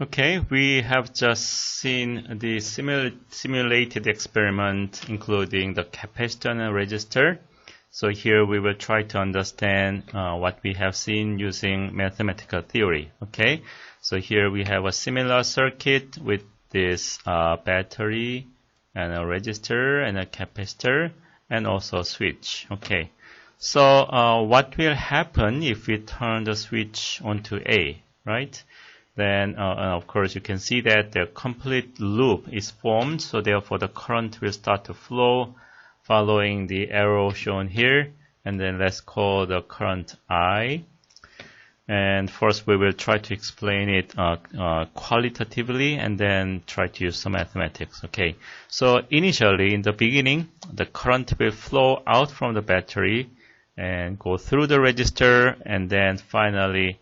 Okay, we have just seen the simulated experiment including the capacitor and resistor. So here we will try to understand what we have seen using mathematical theory. Okay, so here we have a similar circuit with this battery and a resistor and a capacitor and also a switch. Okay, so what will happen if we turn the switch onto A, right? Then of course you can see that the complete loop is formed, so therefore the current will start to flow following the arrow shown here, and then let's call the current I. And first we will try to explain it qualitatively and then try to use some mathematics. Okay, so initially in the beginning the current will flow out from the battery and go through the resistor and then finally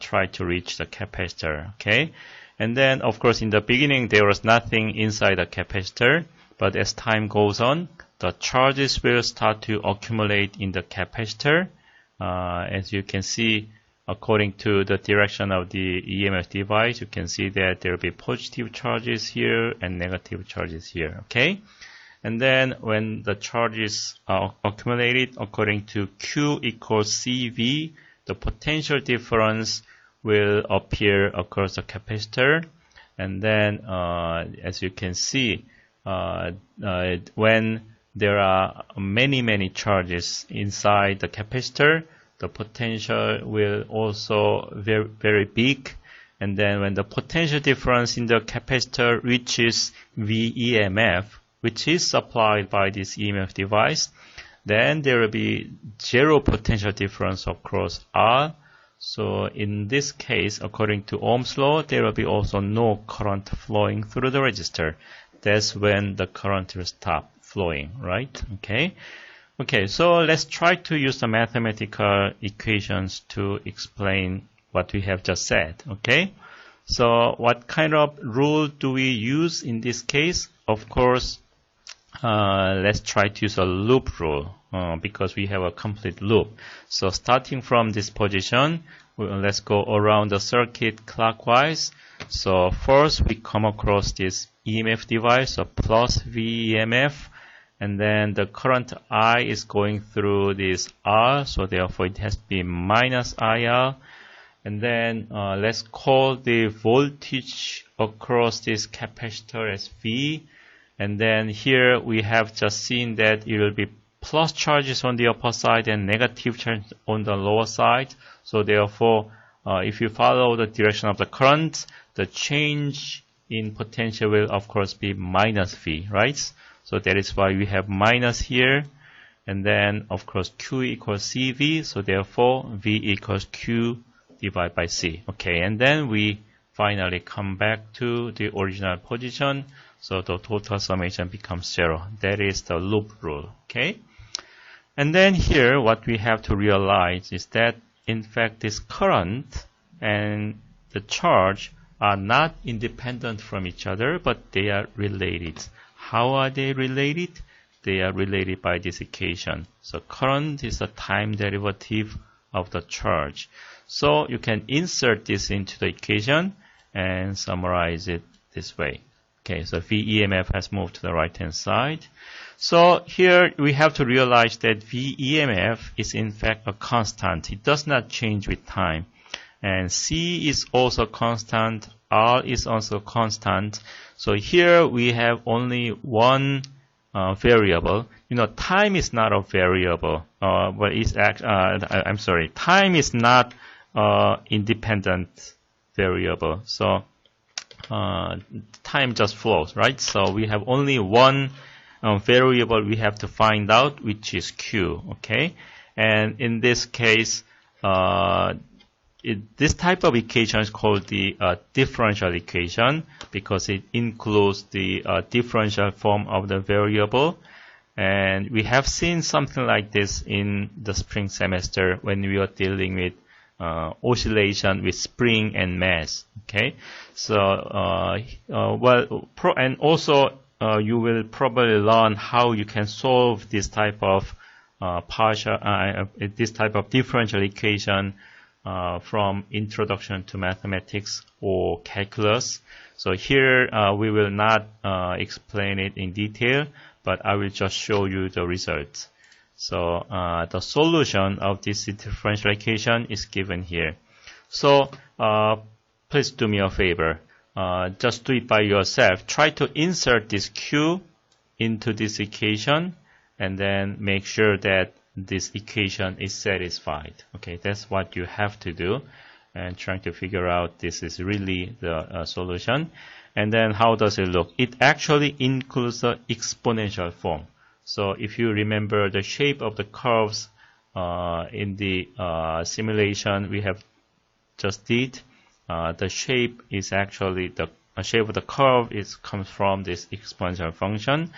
try to reach the capacitor. Okay, and then of course in the beginning there was nothing inside the capacitor, but as time goes on the charges will start to accumulate in the capacitor. As you can see, according to the direction of the EMF device, you can see that there will be positive charges here and negative charges here. Okay, and then when the charges are accumulated according to Q equals CV, the potential difference will appear across the capacitor, and then as you can see, when there are many charges inside the capacitor, the potential will also very big, and then when the potential difference in the capacitor reaches VEMF, which is supplied by this EMF device, then there will be zero potential difference across R. So in this case, according to Ohm's law, there will be also no current flowing through the resistor. That's when the current will stop flowing, right? Okay, so let's try to use the mathematical equations to explain what we have just said. Okay, so what kind of rule do we use in this case? Of course, let's try to use a loop rule because we have a complete loop. So starting from this position, let's go around the circuit clockwise. So first we come across this EMF device, so plus VEMF, and then the current I is going through this R, so therefore it has to be minus IR. And then let's call the voltage across this capacitor as V. And then here we have just seen that it will be plus charges on the upper side and negative charges on the lower side. So therefore, if you follow the direction of the current, the change in potential will of course be minus V, right? So that is why we have minus here. And then of course Q equals CV, so therefore V equals Q divided by C. Okay, and then we finally come back to the original position. So the total summation becomes 0. That is the loop rule. Okay. And then here, what we have to realize is that, in fact, this current and the charge are not independent from each other, but they are related. How are they related? They are related by this equation. So current is the time derivative of the charge. So you can insert this into the equation and summarize it this way. Okay, so VEMF has moved to the right-hand side. So here we have to realize that VEMF is in fact a constant. It does not change with time. And C is also constant. R is also constant. So here we have only one variable. You know, time is not a variable. But it's I'm sorry. Time is not independent variable. So time just flows, right? So we have only one variable we have to find out, which is Q, okay? And in this case, this type of equation is called the differential equation because it includes the differential form of the variable. And we have seen something like this in the spring semester when we were dealing with oscillation with spring and mass. Okay, so and also you will probably learn how you can solve this type of this type of differential equation from Introduction to Mathematics or Calculus. So here we will not explain it in detail, but I will just show you the results. So the solution of this differential equation is given here. So please do me a favor. Just do it by yourself. Try to insert this q into this equation and then make sure that this equation is satisfied. Okay, that's what you have to do, and trying to figure out this is really the solution. And then how does it look? It actually includes the exponential form. So if you remember the shape of the curves in the simulation we have just did, the shape is actually the shape of the curve comes from this exponential function.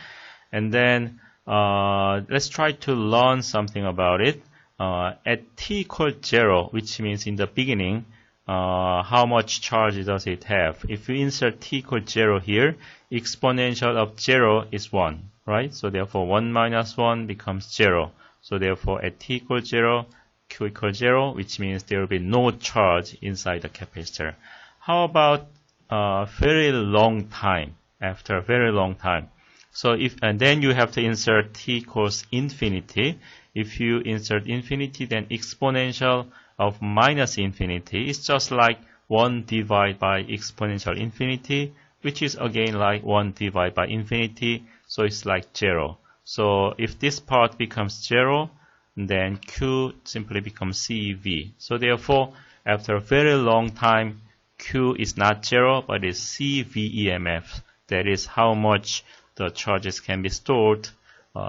And then let's try to learn something about it. At t equals 0, which means in the beginning, how much charge does it have? If you insert t equals 0 here, exponential of 0 is 1, right? So therefore 1 minus 1 becomes 0. So therefore at t equals 0, q equals 0, which means there will be no charge inside the capacitor. How about a very long time, after a very long time? So and then you have to insert t equals infinity. If you insert infinity, then exponential of minus infinity is just like 1 divided by exponential infinity, which is again like 1 divided by infinity, so it's like 0. So if this part becomes 0, then q simply becomes CV. So therefore, after a very long time, q is not 0, but is CVEMF. That is how much the charges can be stored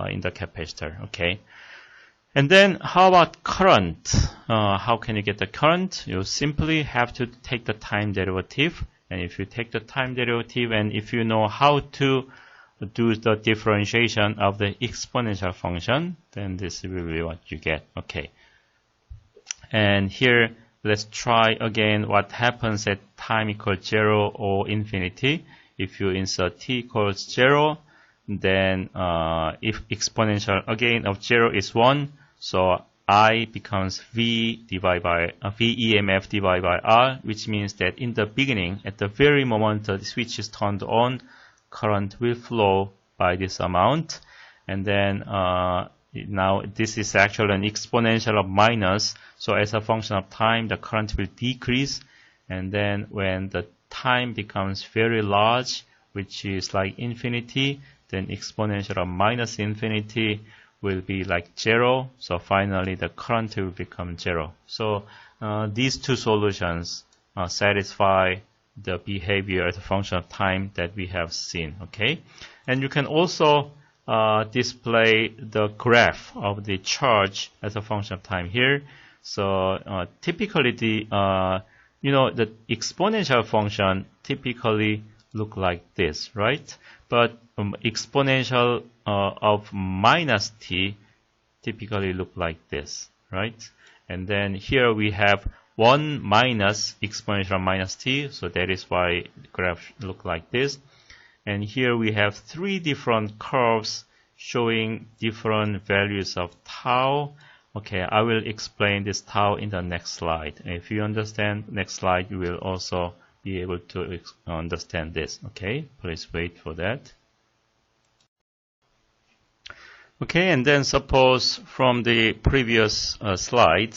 in the capacitor. Okay. And then how about current? How can you get the current? You simply have to take the time derivative. And if you take the time derivative and if you know how to do the differentiation of the exponential function, then this will be what you get. Okay. And here, let's try again what happens at time equals 0 or infinity. If you insert t equals 0, then if exponential again of 0 is 1, so I becomes V divided by VEMF divided by R, which means that in the beginning, at the very moment the switch is turned on, current will flow by this amount. And then now this is actually an exponential of minus, so as a function of time, the current will decrease. And then when the time becomes very large, which is like infinity, then exponential of minus infinity will be like 0. So finally the current will become 0. So these two solutions satisfy the behavior as a function of time that we have seen. Okay, and you can also display the graph of the charge as a function of time here. So typically the the exponential function typically look like this, right? But exponential of minus t typically look like this, right? And then here we have 1 minus exponential minus t, so that is why the graph look like this. And here we have 3 different curves showing different values of tau. Okay, I will explain this tau in the next slide. And if you understand next slide, you will also be able to understand this. Okay, please wait for that. Okay, and then suppose from the previous slide,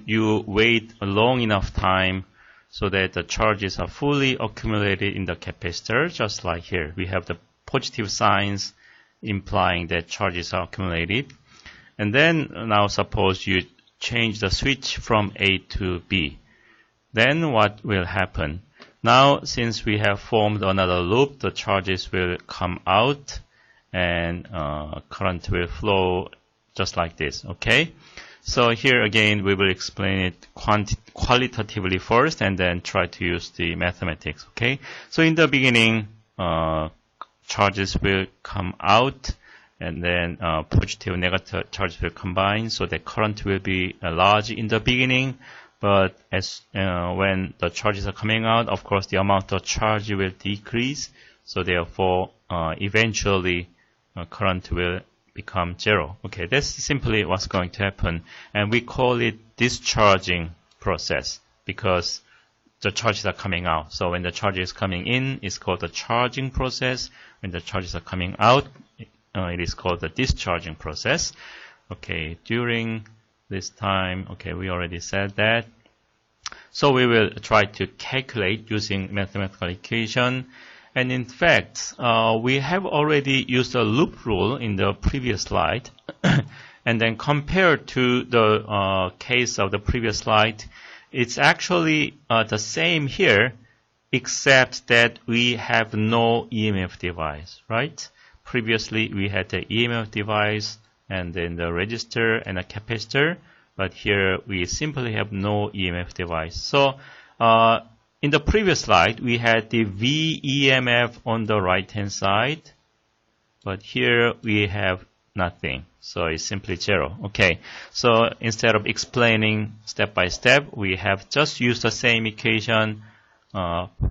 you wait a long enough time so that the charges are fully accumulated in the capacitor, just like here. We have the positive signs implying that charges are accumulated. And then now suppose you change the switch from A to B. Then what will happen? Now, since we have formed another loop, the charges will come out and current will flow just like this. Okay, so here again we will explain it qualitatively first and then try to use the mathematics. Okay, so in the beginning charges will come out and then positive and negative charges will combine, so the current will be large in the beginning, but as when the charges are coming out, of course the amount of charge will decrease, so therefore eventually current will become 0. Okay, that's simply what's going to happen, and we call it discharging process because the charges are coming out. So when the charge is coming in, it's called the charging process. When the charges are coming out, it is called the discharging process. Okay, during this time, okay, we already said that. So we will try to calculate using mathematical equation. And in fact, we have already used the loop rule in the previous slide. And then compared to the case of the previous slide, it's actually the same here, except that we have no EMF device, right? Previously, we had the EMF device and then the resistor and a capacitor, but here we simply have no EMF device. So in the previous slide, we had the VEMF on the right-hand side, but here we have nothing. So it's simply 0. Okay, so instead of explaining step by step, we have just used the same equation,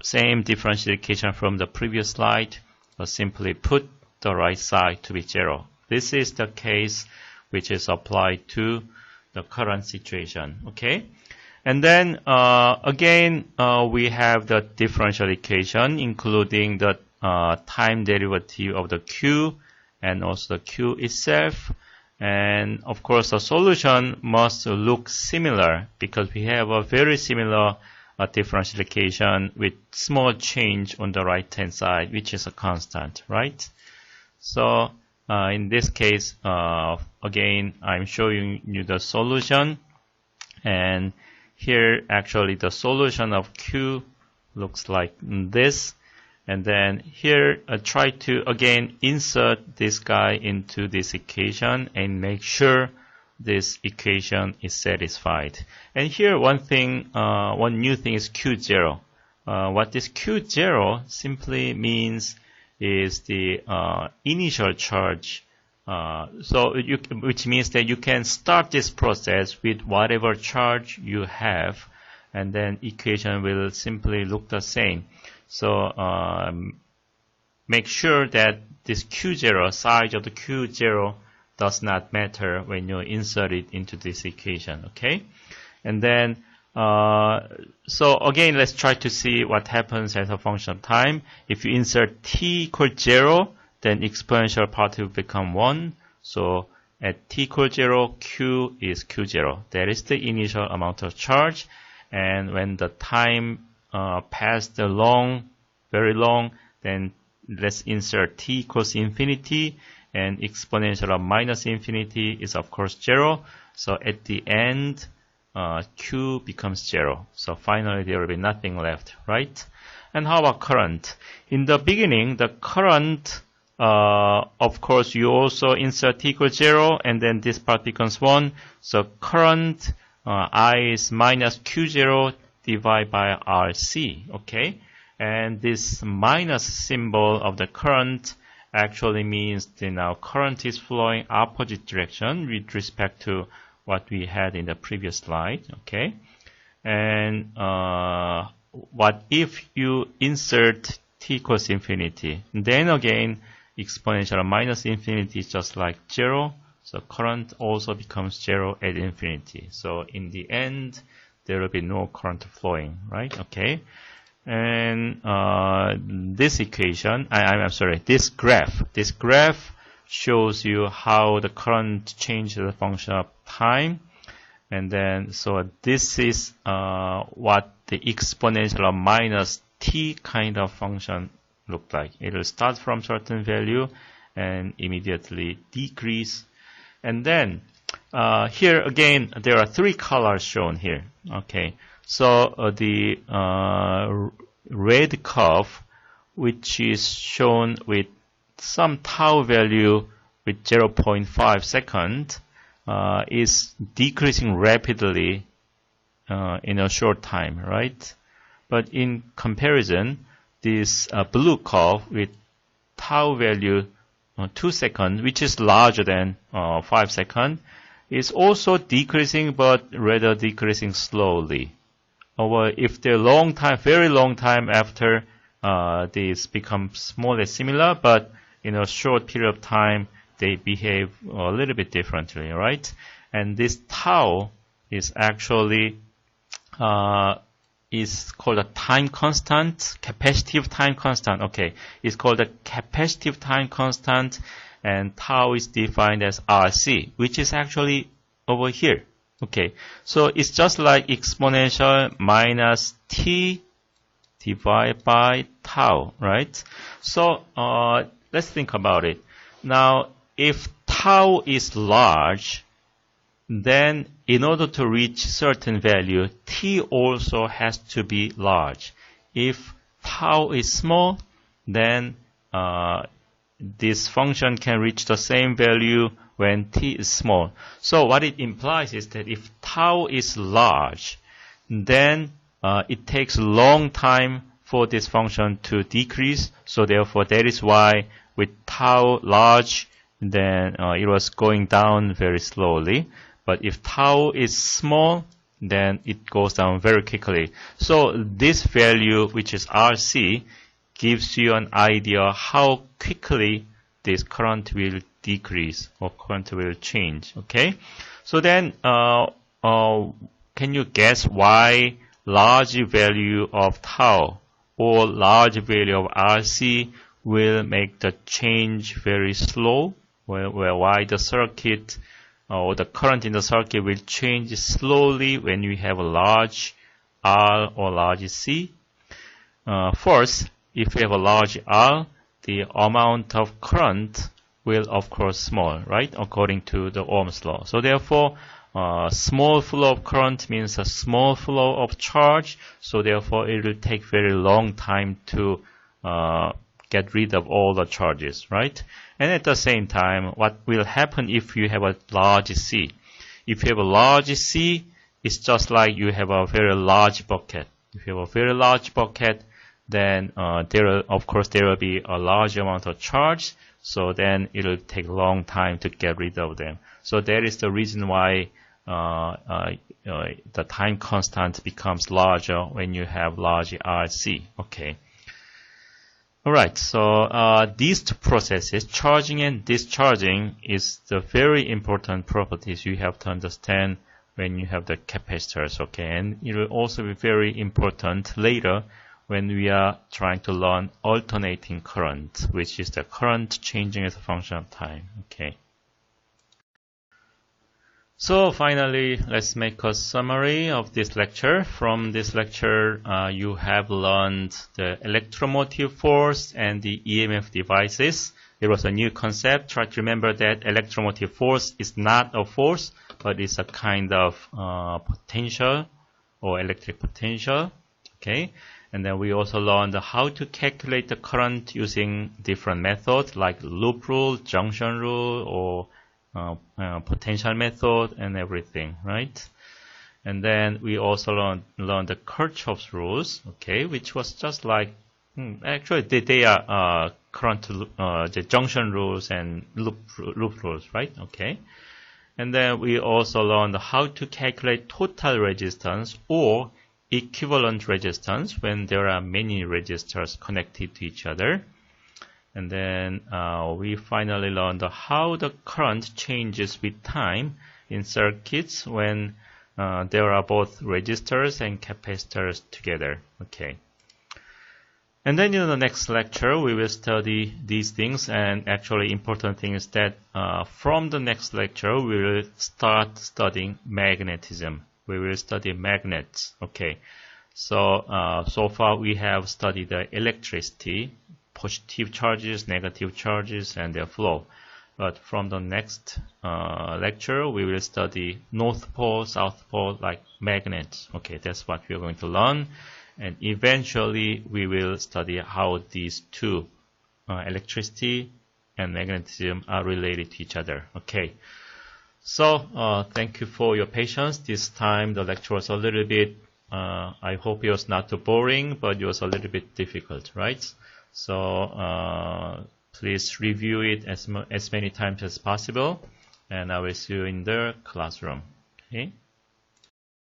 same differential equation from the previous slide, but simply put the right side to be 0. This is the case which is applied to the current situation. Okay, and then again we have the differential equation, including the time derivative of the Q and also the Q itself. And of course, the solution must look similar because we have a very similar differential equation with small change on the right-hand side, which is a constant, right? So in this case, again, I'm showing you the solution. And here, actually, the solution of Q looks like this. And then here, try to, again, insert this guy into this equation and make sure this equation is satisfied. And here, one new thing is Q0. What this Q0 simply means is the initial charge. Which means that you can start this process with whatever charge you have, and then equation will simply look the same. So make sure that this Q0, size of the Q0 does not matter when you insert it into this equation, okay? And then, so again, let's try to see what happens as a function of time. If you insert t equals 0, then exponential part will become 1. So at t equals 0, Q is Q0. That is the initial amount of charge. And when the time passed long, very long, then let's insert t equals infinity, and exponential of minus infinity is of course 0. So at the end, Q becomes 0. So finally there will be nothing left, right? And how about current? In the beginning, the current, of course, you also insert t equals 0, and then this part becomes 1. So current, I is minus Q0 divided by RC, okay? And this minus symbol of the current actually means that now current is flowing opposite direction with respect to what we had in the previous slide, okay? And what if you insert t equals infinity? Then again, exponential of minus infinity is just like 0. So current also becomes 0 at infinity. So in the end, there will be no current flowing, right? Okay. And this equation, this graph shows you how the current changes the function of time. And then, so this is what the exponential of minus t kind of function look like. It will start from certain value and immediately decrease. And then here again, there are 3 colors shown here. Okay, so the red curve, which is shown with some tau value with 0.5 second, is decreasing rapidly in a short time, right? But in comparison, this blue curve with tau value 2 seconds, which is larger than 5 seconds, is also decreasing, but rather decreasing slowly. Or if they're very long time after, these become more or less similar, but in a short period of time, they behave a little bit differently, right? And this tau is actually is called a time constant, capacitive time constant. Okay, it's called a capacitive time constant, and tau is defined as RC, which is actually over here. Okay, so it's just like exponential minus t divided by tau, right? So let's think about it. Now, if tau is large, then in order to reach certain value, t also has to be large. If tau is small, then this function can reach the same value when t is small. So what it implies is that if tau is large, then it takes a long time for this function to decrease. So therefore, that is why with tau large, then it was going down very slowly. But if tau is small, then it goes down very quickly. So this value, which is RC, gives you an idea how quickly this current will decrease or current will change. Okay, so then can you guess why large value of tau or large value of RC will make the change very slow? Why the circuit or the current in the circuit will change slowly when you have a large R or large C? First, if you have a large R, the amount of current will of course small, right? According to the Ohm's law. So therefore, small flow of current means a small flow of charge. So therefore, it will take very long time to get rid of all the charges, right? And at the same time, what will happen if you have a large C? If you have a large C, it's just like you have a very large bucket. If you have a very large bucket, then of course there will be a large amount of charge. So then it will take a long time to get rid of them. So that is the reason why the time constant becomes larger when you have large RC. Okay. Alright, so these two processes, charging and discharging, is the very important properties you have to understand when you have the capacitors, okay? And it will also be very important later when we are trying to learn alternating current, which is the current changing as a function of time, okay? So finally, let's make a summary of this lecture. From this lecture, you have learned the electromotive force and the EMF devices. It was a new concept. Try to remember that electromotive force is not a force, but it's a kind of potential or electric potential. Okay, and then we also learned how to calculate the current using different methods like loop rule, junction rule, or potential method and everything, right? And then we also learned the Kirchhoff's rules, okay, which was just like actually they are current the junction rules and loop rules, right? Okay. And then we also learned how to calculate total resistance or equivalent resistance when there are many resistors connected to each other. And then we finally learned how the current changes with time in circuits when there are both resistors and capacitors together. Okay. And then in the next lecture, we will study these things. And actually, important thing is that from the next lecture, we will start studying magnetism. We will study magnets. Okay. So so far we have studied the electricity, positive charges, negative charges, and their flow. But from the next lecture, we will study North Pole, South Pole, like magnets. Okay, that's what we are going to learn. And eventually, we will study how these two, electricity and magnetism, are related to each other. Okay. So, thank you for your patience. This time, the lecture was a little bit, I hope it was not too boring, but it was a little bit difficult, right? So please review it as many times as possible, and I will see you in the classroom. Okay.